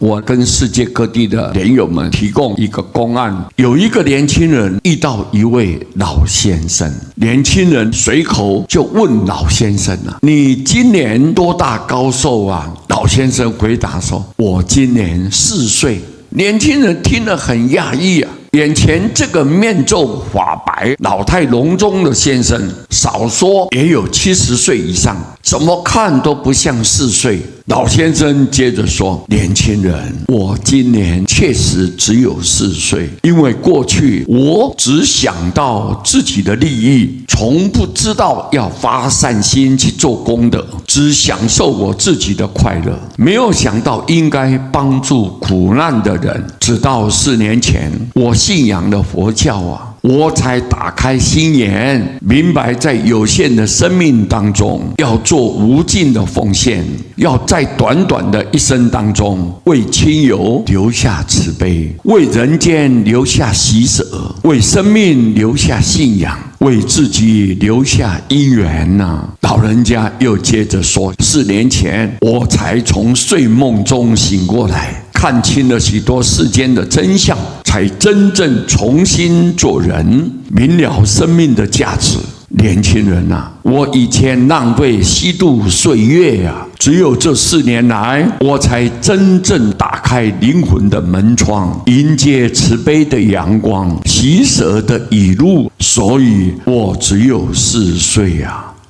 我跟世界各地的莲友们提供一个公案，有一个年轻人遇到一位老先生，年轻人随口就问老先生你今年多大高寿啊？老先生回答说，我今年4岁。年轻人听了很讶异眼前这个面皱发白、老态龙钟的先生，少说也有70岁以上，怎么看都不像4岁。老先生接着说，年轻人，我今年确实只有4岁，因为过去我只想到自己的利益，从不知道要发善心去做功德，只享受我自己的快乐，没有想到应该帮助苦难的人。直到4年前，我信仰了佛教我才打开心眼，明白在有限的生命当中，要做无尽的奉献，要在短短的一生当中，为亲友留下慈悲，为人间留下喜舍，为生命留下信仰，为自己留下因缘老人家又接着说，4年前我才从睡梦中醒过来，看清了许多世间的真相，才真正重新做人，明了生命的价值。年轻人我以前浪费虚度岁月只有这4年来，我才真正打开灵魂的门窗，迎接慈悲的阳光，喜舍的雨露，所以我只有4岁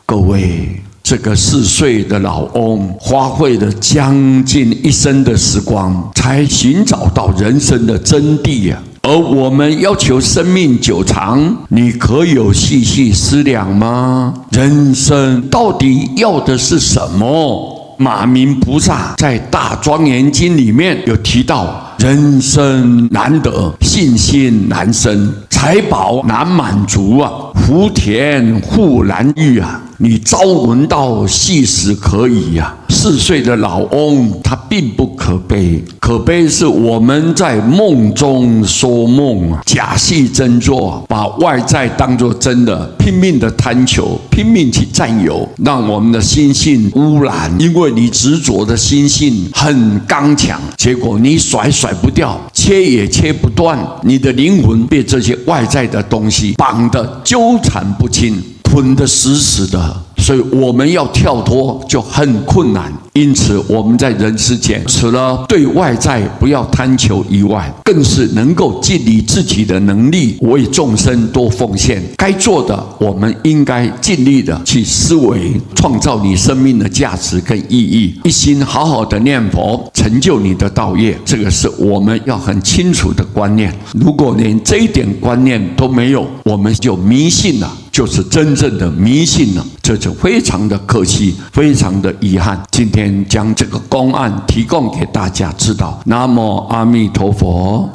各位，这个4岁的老翁花费了将近一生的时光，才寻找到人生的真谛而我们要求生命久长，你可有细细思量吗？人生到底要的是什么？马明菩萨在《大庄严经》里面有提到，人生难得，信心难生，财宝难满足福田复难遇你朝闻道，夕死可矣4岁的老翁他并不可悲，可悲是我们在梦中说梦假戏真做，把外在当作真的，拼命的贪求，拼命去占有，让我们的心性污染。因为你执着的心性很刚强，结果你甩不掉，切也切不断，你的灵魂被这些外在的东西绑得纠缠不清，捆得死死的，所以我们要跳脱就很困难。因此我们在人世间，除了对外在不要贪求以外，更是能够尽力自己的能力，为众生多奉献。该做的我们应该尽力的去思维，创造你生命的价值跟意义，一心好好的念佛，成就你的道业。这个是我们要很清楚的观念。如果连这一点观念都没有，我们就迷信了，就是真正的迷信了，这就非常的可惜，非常的遗憾。今天将这个公案提供给大家知道。南无阿弥陀佛。